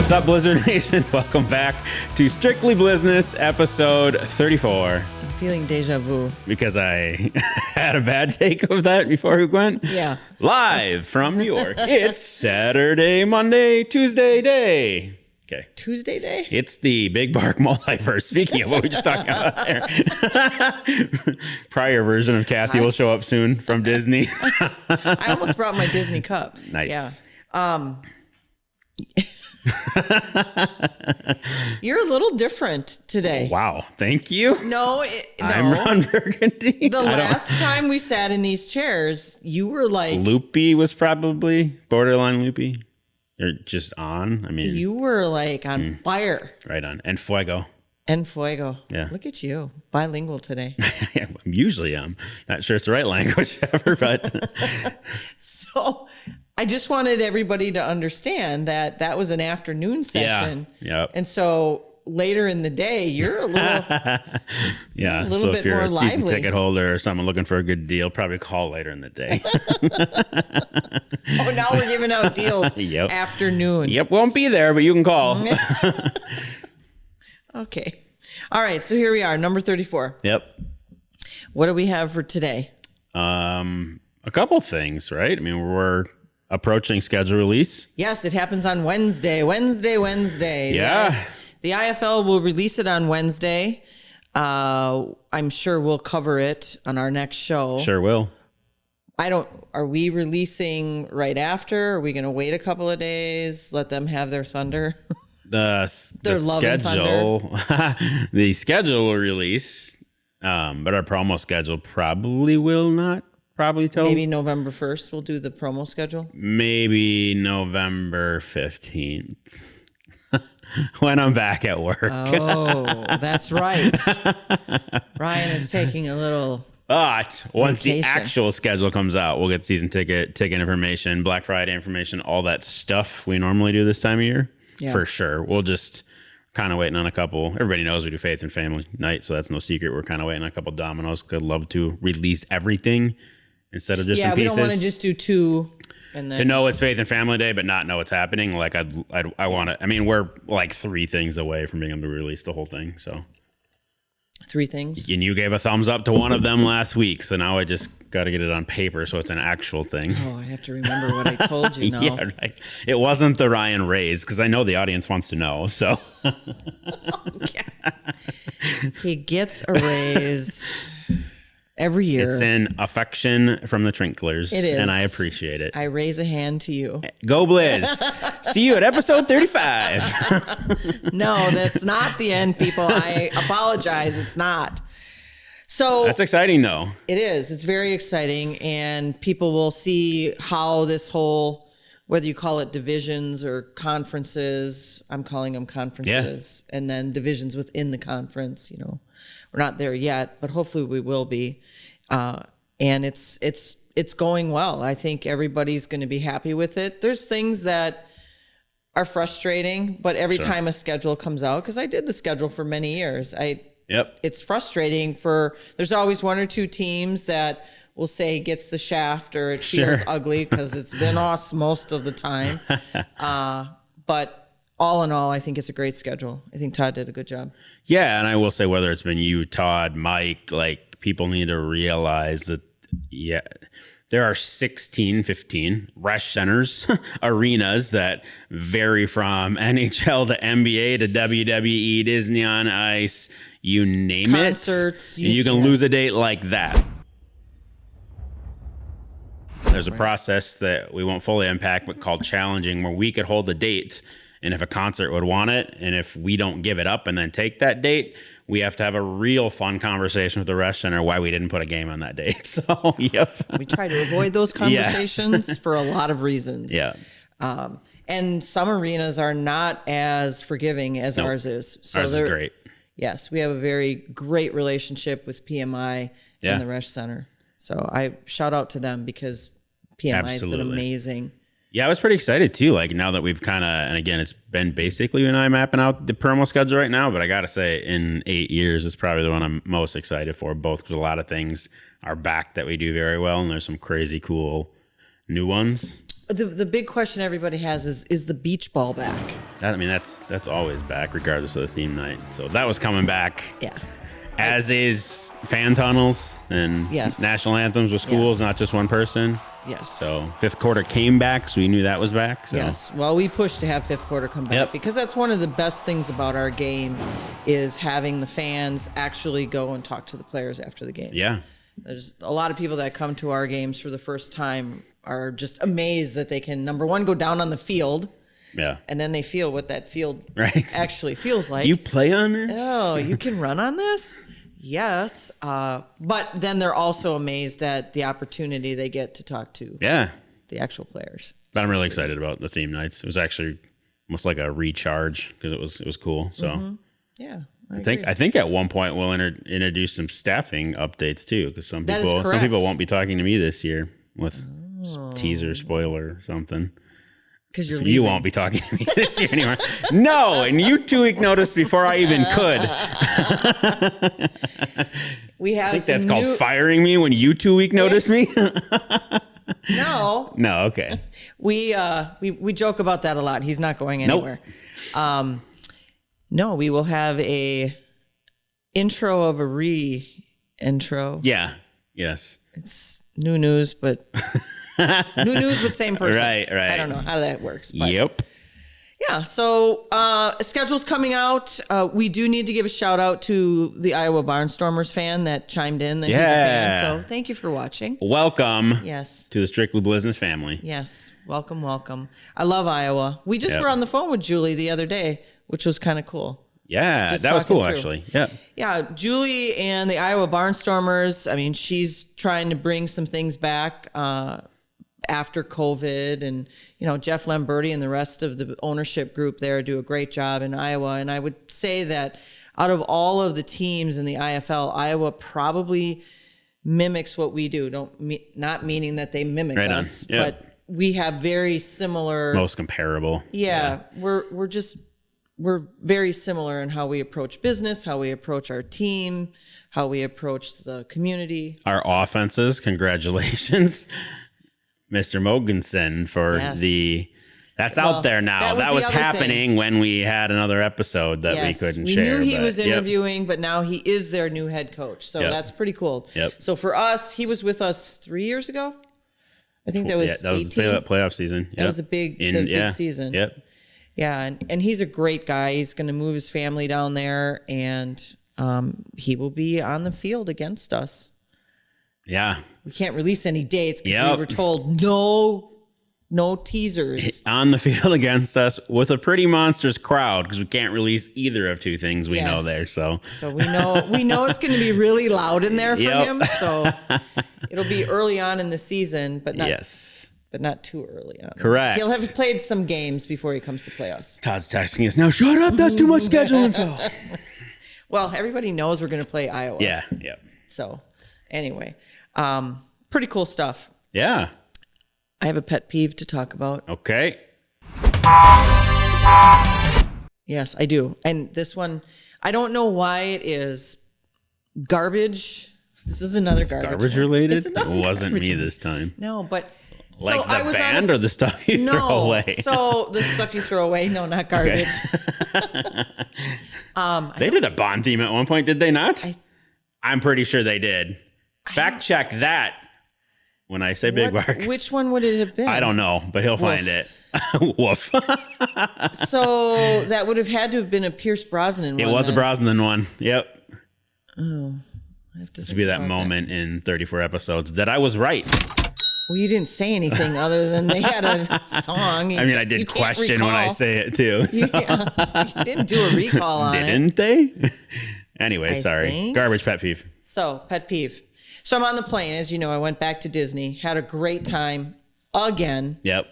What's up, Blizzard Nation? Welcome back to Strictly Blizzness, episode 34. I'm feeling deja vu. Because I had a bad take of that before we went. Yeah. Live from New York. It's Saturday, Monday, Tuesday day. Okay. Tuesday day? It's the Big Bark Multiverse. Speaking of what we just talked about there. Prior version of Kathy will show up soon from Disney. I almost brought my Disney cup. Nice. Yeah. You're a little different today. Wow. Thank you. No. I'm Ron Burgundy. The last time we sat in these chairs, you were like... Loopy was probably borderline loopy. Or just on. I mean... You were like on fire. Right on. And fuego. And fuego. Yeah. Look at you. Bilingual today. Yeah, usually I'm not sure it's the right language ever, but... So... I just wanted everybody to understand that that was an afternoon session. Yeah. Yep. And so later in the day, you're a little, yeah. a little So bit if you're more a season lively. ticket holder or someone looking for a good deal, probably call later in the day. Oh, now we're giving out deals. Yep. Afternoon. Yep. Won't be there, but you can call. Okay. All right. So here we are, number 34. Yep. What do we have for today? A couple things, right? I mean, we're approaching schedule release. Yes, it happens on Wednesday. Yeah. The IFL will release it on Wednesday. I'm sure we'll cover it on our next show. Sure will. Are we releasing right after? Are we going to wait a couple of days, let them have their thunder? The love and schedule, the schedule will release, but our promo schedule probably will not. Probably till Maybe November 1st, we'll do the promo schedule. Maybe November 15th when I'm back at work. Oh, that's right. Ryan is taking a little But once vacation. the actual schedule comes out, we'll get season ticket information, Black Friday information, all that stuff we normally do this time of year. Yeah. For sure. We'll just kind of waiting on a couple. Everybody knows we do Faith and Family Night, so that's no secret. We're kind of waiting on a couple dominoes. Could love to release everything instead of just in pieces. Yeah, we don't want to just do two and then... To know it's Faith and Family Day, but not know it's happening. Like I want to. I mean, we're like 3 things away from being able to release the whole thing. So 3 things. And you gave a thumbs up to one of them last week, so now I just got to get it on paper, so it's an actual thing. Oh, I have to remember what I told you now. Yeah, right. It wasn't the Ryan raise because I know the audience wants to know. So He gets a raise every year. it's an affection from the Trinklers. It is. And I appreciate it. I raise a hand to you. Go Blizz. See you at episode 35. No, that's not the end, people. I apologize. It's not. So That's exciting, though. it is. It's very exciting. And people will see how this whole, whether you call it divisions or conferences, I'm calling them conferences, and then divisions within the conference, you know, we're not there yet, but hopefully we will be. And it's going well. I think everybody's going to be happy with it. There's things that are frustrating, but every time a schedule comes out, because I did the schedule for many years, Yep. it's frustrating there's always 1 or 2 teams that will say gets the shaft or it feels ugly because it's been us most of the time. But all in all, I think it's a great schedule. I think Todd did a good job. Yeah, and I will say whether it's been you, Todd, Mike, like people need to realize that, there are 16, 15 Resch centers, arenas that vary from NHL to NBA to WWE, Disney on Ice, you name Concerts, it. You can lose a date like that. There's a process that we won't fully unpack, but called challenging, where we could hold a date. And if a concert would want it, and if we don't give it up and then take that date, we have to have a real fun conversation with the Resch Center why we didn't put a game on that date. So, yep. We try to avoid those conversations for a lot of reasons. Yeah. And some arenas are not as forgiving as ours is. So Ours is great. Yes, we have a very great relationship with PMI and the Resch Center. So I shout out to them because PMI has been amazing. Yeah, I was pretty excited too. Like now that we've kind of, and again, it's been basically you and I mapping out the promo schedule right now, but I got to say in 8 years, it's probably the one I'm most excited for, both because a lot of things are back that we do very well. And there's some crazy cool new ones. The big question everybody has is the beach ball back? I mean, that's always back, regardless of the theme night. So that was coming back. Yeah. As is fan tunnels and Yes. national anthems with schools, Yes. not just one person. Yes. So fifth quarter came back, so we knew that was back. So. Yes. Well, we pushed to have fifth quarter come back Yep. because that's one of the best things about our game is having the fans actually go and talk to the players after the game. Yeah. There's a lot of people that come to our games for the first time are just amazed that they can, number one, go down on the field, Yeah. and then they feel what that field Right. actually feels like. You play on this? Oh, you can run on this? Yes. But then they're also amazed at the opportunity they get to talk to Yeah. the actual players. But I'm really excited about the theme nights. It was actually almost like a recharge because it was cool. So Yeah. I think at one point we'll introduce some staffing updates too, because some That is people correct. won't be talking to me this year with teaser, spoiler, or something. Because you're leaving. You won't be talking to me this year anymore. No, and you 2 week notice before I even could. We have I think some that's called new- firing me when you 2 week notice me. No. No, okay. We joke about that a lot. He's not going anywhere. No, we will have a intro of a re-intro. Yeah. Yes. It's new news, but new news with same person. Right. I don't know how that works. But Yep. yeah, so schedule's coming out. We do need to give a shout out to the Iowa Barnstormers fan that chimed in that he's a fan. Yeah. So thank you for watching. Welcome Yes. to the Strictly Blizzness family. Yes. Welcome. I love Iowa. We just Yep. were on the phone with Julie the other day, which was kind of cool. Yeah, Just that was talking cool, through. actually. Yep. Yeah, Julie and the Iowa Barnstormers, I mean, she's trying to bring some things back after COVID. And, Jeff Lamberti and the rest of the ownership group there do a great job in Iowa. And I would say that out of all of the teams in the IFL, Iowa probably mimics what we do. Not meaning that they mimic Right on. us, Yep. but we have very similar. Most comparable. Yeah, we're very similar in how we approach business, how we approach our team, how we approach the community. Our offenses, congratulations, Mr. Mogensen, for Yes. that's out there now. that was That the was other happening when we had another episode that we couldn't we share. knew he but was yep. interviewing, but now he is their new head coach. So Yep. that's pretty cool. Yep. So for us, he was with us 3 years ago. I think that was Yeah, that was 18. the playoff season. That was a big season. Yep. Yeah, and he's a great guy. He's going to move his family down there, and he will be on the field against us. Yeah. We can't release any dates because Yep. we were told no teasers. On the field against us with a pretty monstrous crowd because we can't release either of two things we know Yes. there. So So we know it's going to be really loud in there for Yep. him. So it'll be early on in the season, but not yes. but not too early on. Correct. He'll have played some games before he comes to play us. Todd's texting us now. Shut up. That's too much schedule info. Well, everybody knows we're going to play Iowa. Yeah. Yep. So anyway, pretty cool stuff. Yeah. I have a pet peeve to talk about. Okay. Yes, I do. And this one, I don't know why it is garbage. This is another garbage one. Related? It's It another wasn't garbage me one. this time. No, but Like so I the was band or the stuff you throw away? So the stuff you throw away, no, not garbage. They did a Bond theme at one point, did they not? I'm pretty sure they did. Fact check that when I say Big Bark. Which one would it have been? I don't know, but he'll find it. Woof. So that would have had to have been a Pierce Brosnan one. It was a then. Brosnan one. Yep. I have to This would be that moment in 34 episodes that I was right. Well, you didn't say anything other than they had a song. I mean, I did question when I say it too. So. You didn't do a recall on it. Didn't they? Anyway, I sorry. think. Garbage pet peeve. So, pet peeve. So I'm on the plane. As you know, I went back to Disney, had a great time again. Yep.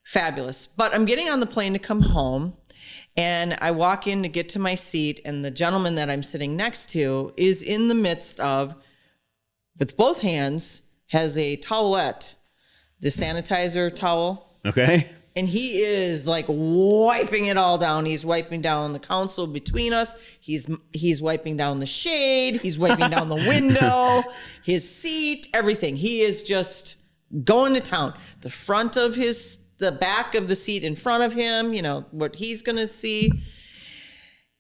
Fabulous. But I'm getting on the plane to come home, and I walk in to get to my seat, and the gentleman that I'm sitting next to is in the midst of, with both hands, has a towelette, the sanitizer towel. Okay. And he is like wiping it all down. He's wiping down the console between us. He's wiping down the shade. He's wiping down the window, his seat, everything. He is just going to town. The back of the seat in front of him, what he's going to see.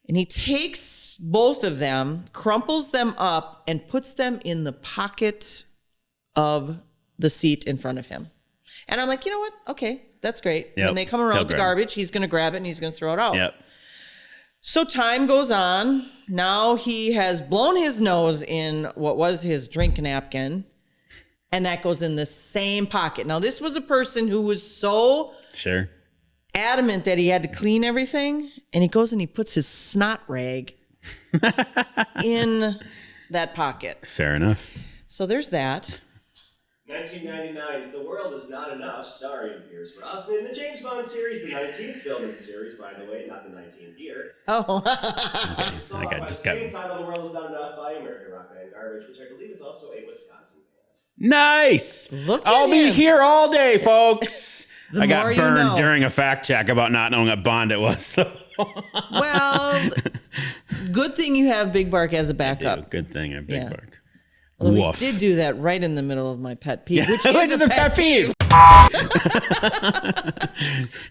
And he takes both of them, crumples them up, and puts them in the pocket of the seat in front of him. And I'm like, you know what? Okay, that's great. Yep. When they come around with the garbage, he's going to grab it and he's going to throw it out. Yep. So time goes on. Now he has blown his nose in what was his drink napkin, and that goes in the same pocket. Now, this was a person who was so adamant that he had to clean everything, and he goes and he puts his snot rag in that pocket. Fair enough. So there's that. 1999's The World Is Not Enough, starring Pierce Brosnan in the James Bond series, the 19th film in the series, by the way, not the 19th year. Oh. Okay. The song by same title, The World Is Not Enough, by American rock band Garbage, which I believe is also a Wisconsin band. Nice. Look at I'll be him. here all day, folks. The I got more you burned know. during a fact check about not knowing what Bond it was, though. Well, good thing you have Big Bark as a backup. Good thing I have Big Yeah. Bark. Although Woof. we did do that right in the middle of my pet peeve, which Which is a pet peeve.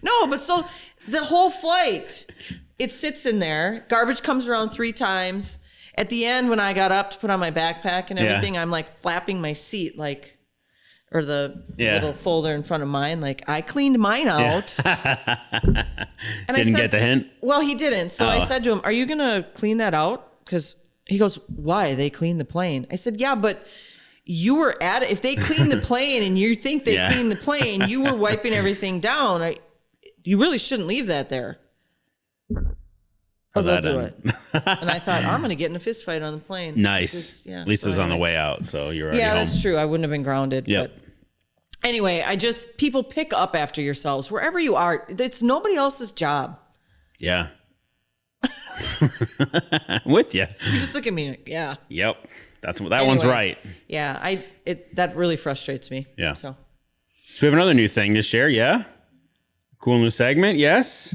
No, but so the whole flight, it sits in there. Garbage comes around 3 times. At the end, when I got up to put on my backpack and everything, I'm like flapping my seat, or the little folder in front of mine. Like, I cleaned mine out. And Didn't get the hint? Well, he didn't. So I said to him, are you going to clean that out? Because he goes, why? They cleaned the plane. I said, yeah, but you were at it. If they cleaned the plane and you think they cleaned the plane, you were wiping everything down. You really shouldn't leave that there. Oh, they'll do it. And I thought, I'm going to get in a fist fight on the plane. Nice. At least it was on the way out, so you're already home. That's true. I wouldn't have been grounded. Yep. But anyway, people pick up after yourselves wherever you are. It's nobody else's job. Yeah. With you. You just look at me like, yeah. Yep. That one's right. Yeah, that really frustrates me. Yeah. So we have another new thing to share, yeah? Cool new segment, yes?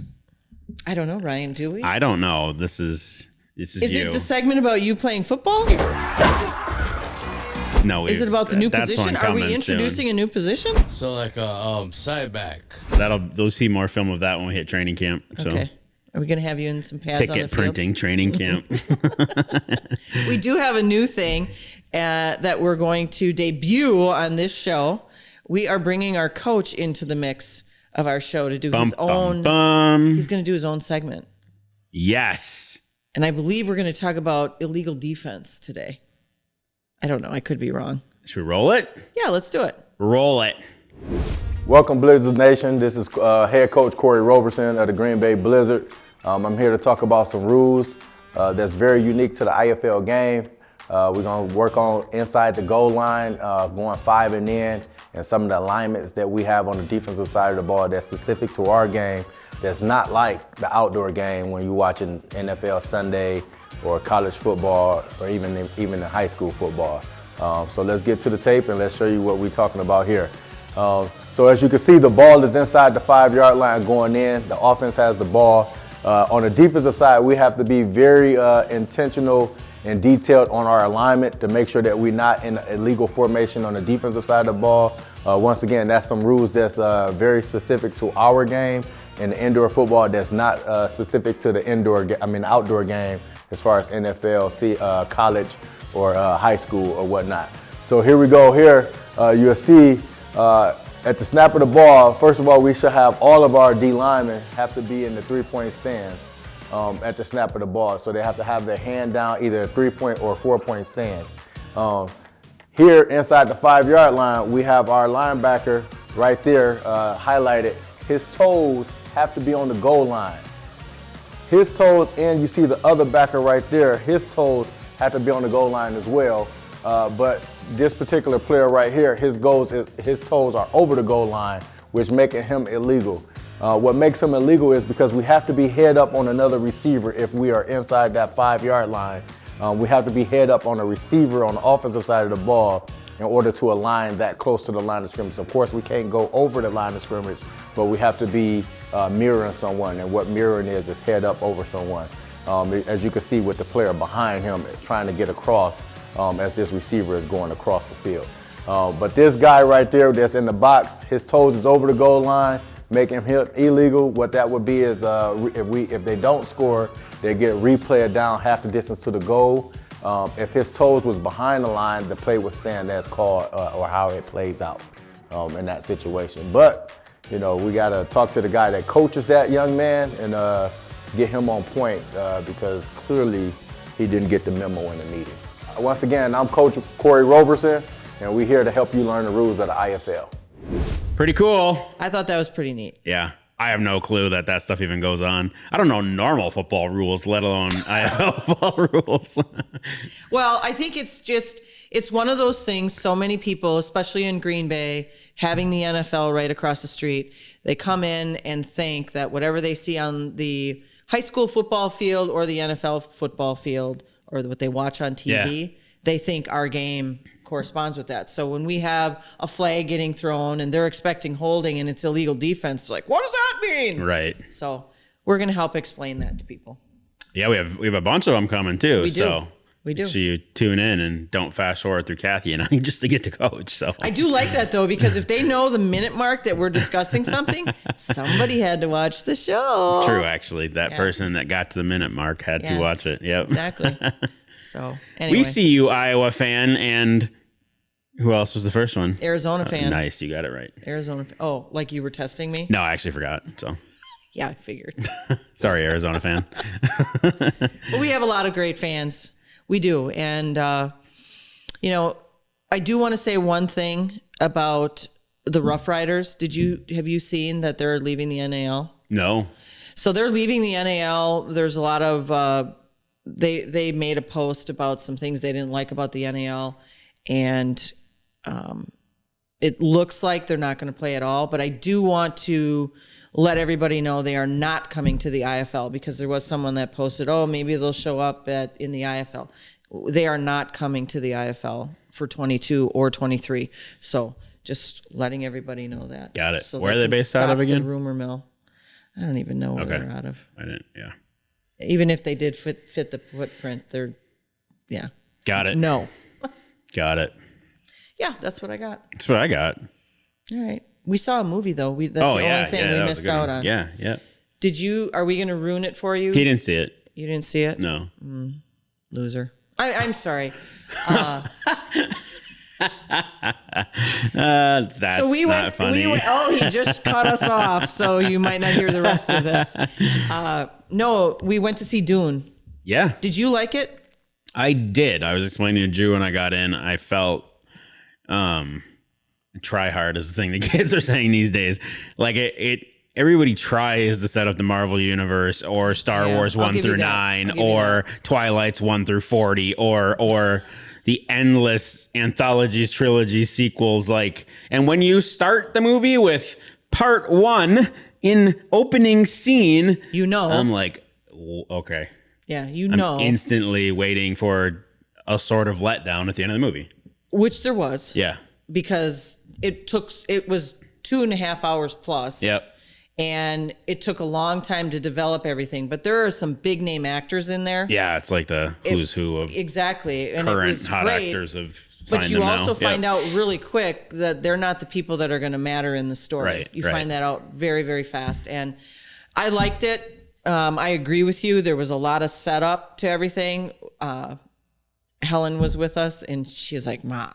I don't know, Ryan, do we? I don't know. This is Is you. it the segment about you playing football? No. Is it about the new that's position? one Are we coming introducing soon. a new position? So like a side back. They'll see more film of that when we hit training camp. So. Okay. Are we going to have you in some pads on the Ticket field? printing training camp. We do have a new thing that we're going to debut on this show. We are bringing our coach into the mix of our show to do his own. He's going to do his own segment. Yes. And I believe we're going to talk about illegal defense today. I don't know. I could be wrong. Should we roll it? Yeah, let's do it. Roll it. Welcome, Blizzness Nation. This is head coach Corey Roberson of the Green Bay Blizzard. I'm here to talk about some rules that's very unique to the IFL game. We're going to work on inside the goal line, going 5 and in, and some of the alignments that we have on the defensive side of the ball that's specific to our game, that's not like the outdoor game when you're watching NFL Sunday or college football or even the high school football. So let's get to the tape and let's show you what we're talking about here. So as you can see, the ball is inside the 5-yard line going in. The offense has the ball. On the defensive side, we have to be very intentional and detailed on our alignment to make sure that we're not in illegal formation on the defensive side of the ball. Once again, that's some rules that's very specific to our game and the indoor football that's not specific to the outdoor game as far as NFL, college, or high school or whatnot. So here we go. Here you'll see at the snap of the ball, first of all, we should have all of our D linemen have to be in the 3-point stance at the snap of the ball. So they have to have their hand down, either a 3-point or 4-point stance. Here inside the 5-yard line, we have our linebacker right there highlighted. His toes have to be on the goal line. His toes, and you see the other backer right there, his toes have to be on the goal line as well. But this particular player right here, his toes are over the goal line, which making him illegal. What makes him illegal is because we have to be head up on another receiver if we are inside that 5-yard line. We have to be head up on a receiver on the offensive side of the ball in order to align that close to the line of scrimmage. Of course, we can't go over the line of scrimmage, but we have to be mirroring someone, and what mirroring is head up over someone. As you can see with the player behind him is trying to get across as this receiver is going across the field. But this guy right there that's in the box, his toes is over the goal line, making him illegal. What that would be is if they don't score, they get replayed down half the distance to the goal. If his toes was behind the line, the play would stand as called, or how it plays out in that situation. But we got to talk to the guy that coaches that young man and get him on point because clearly he didn't get the memo in the meeting. Once again, I'm Coach Corey Roberson, and we're here to help you learn the rules of the IFL. Pretty cool. I thought that was pretty neat. Yeah. I have no clue that stuff even goes on. I don't know normal football rules, let alone IFL football rules. Well, I think it's one of those things. So many people, especially in Green Bay, having the NFL right across the street, they come in and think that whatever they see on the high school football field or the NFL football field or what they watch on TV, they think our game corresponds with that. So when we have a flag getting thrown and they're expecting holding and it's illegal defense, like, what does that mean? Right. So we're going to help explain that to people. Yeah, we have a bunch of them coming too. We do. So we do. So you tune in and don't fast forward through Kathy and I just to get to coach. So I do like that though, because if they know the minute mark that we're discussing something, somebody had to watch the show. True, actually. That person that got to the minute mark had to watch it. Yep. Exactly. So anyway. We see you, Iowa fan, and who else was the first one? Arizona fan. Nice, you got it right. Arizona. Oh, like you were testing me? No, I actually forgot. So yeah, I figured. sorry, Arizona fan. Well, we have a lot of great fans. We do, and I do want to say one thing about the Rough Riders. Have you seen that they're leaving the NAL? No. So they're leaving the NAL. There's a lot of they made a post about some things they didn't like about the NAL, and it looks like they're not going to play at all. But I do want to let everybody know they are not coming to the IFL, because there was someone that posted, oh, maybe they'll show up in the IFL. They are not coming to the IFL for 22 or 23. So just letting everybody know that. Got it. So Where are they based out of again? The rumor mill. I don't even know where they're out of. I didn't. Yeah. Even if they did fit the footprint, yeah. Got it. No. Got it. Yeah, that's what I got. That's what I got. All right. We saw a movie though. That's the only thing we missed out on. Yeah, yeah. Are we going to ruin it for you? He didn't see it. You didn't see it? No. Loser. I'm sorry. That's so we not went, funny. he just cut us off, so you might not hear the rest of this. No, we went to see Dune. Yeah. Did you like it? I did. I was explaining to Drew when I got in. I felt try hard is the thing the kids are saying these days. Like everybody tries to set up the Marvel universe or Star Wars 1 through 9 or Twilight's 1 through 40 or the endless anthologies, trilogies, sequels. And when you start the movie with part 1 in opening scene, I'm like, okay. Yeah, I'm instantly waiting for a sort of letdown at the end of the movie. Which there was. Yeah. Because it was 2.5 hours plus. Yep. And it took a long time to develop everything. But there are some big name actors in there. Yeah, it's like the who's who of exactly. And current it was hot great, actors have but you also find out out really quick that they're not the people that are going to matter in the story. Right, you find that out very, very fast. And I liked it. I agree with you. There was a lot of setup to everything. Helen was with us, and she was like, Mom,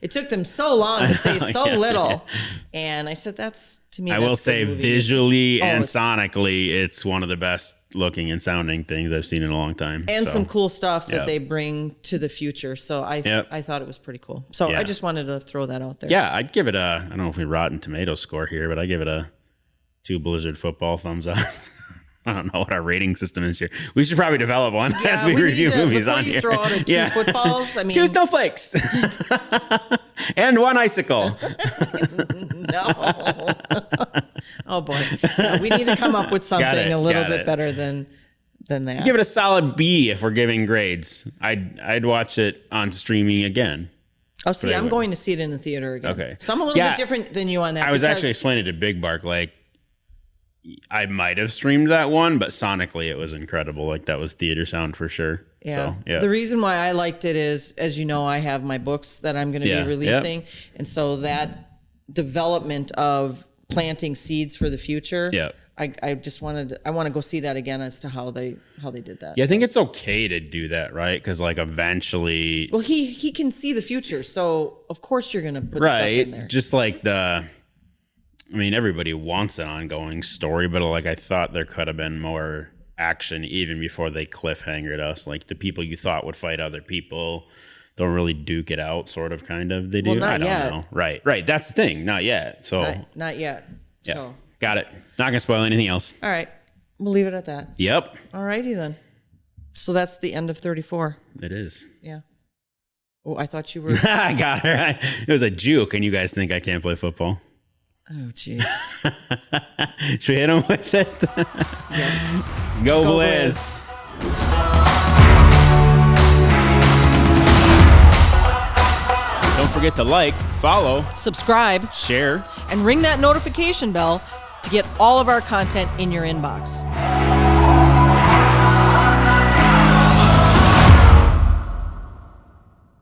it took them so long to say so little. And I said, that's, to me, I will say visually and sonically, it's one of the best looking and sounding things I've seen in a long time. And some cool stuff that they bring to the future. So I thought it was pretty cool. So I just wanted to throw that out there. Yeah, I'd give it I don't know if we Rotten Tomato score here, but I give it a 2 Blizzard football thumbs up. I don't know what our rating system is here. We should probbe develop one as we review movies on here. Before you throw out 2 footballs, I mean... 2 snowflakes. And 1 icicle. No. Oh, boy. No, we need to come up with something a little bit better than that. Give it a solid B if we're giving grades. I'd watch it on streaming again. Oh, see, I'm going to see it in the theater again. Okay. So I'm a little bit different than you on that. I was actually explaining to Big Bark, I might have streamed that one, but sonically it was incredible. Like that was theater sound for sure. Yeah. So, yeah. The reason why I liked it is, as you know, I have my books that I'm going to Yeah, be releasing. And so that development of planting seeds for the future. Yeah. I just wanted I want to go see that again as to how they did that. Yeah, I think it's okay to do that, right? Because like eventually, Well, he can see the future, so of course you're going to put stuff in there. right? Just like everybody wants an ongoing story, but like I thought there could have been more action even before they cliffhangered us. Like the people you thought would fight other people don't really duke it out, sort of, kind of. They do. Well, not I don't yet. know. Right. That's the thing. Not yet. So Not yet. yeah, So, got it. Not gonna spoil anything else. all right. We'll leave it at that. Yep, All righty then. So that's the end of 34. it is. Yeah. Oh, I thought you were. I got her. It was a juke, and you guys think I can't play football? Oh, jeez. Should we hit him with it? Yes. Go, Go Blizz. Don't forget to like, follow, Subscribe share. and ring that notification bell to get all of our content in your inbox.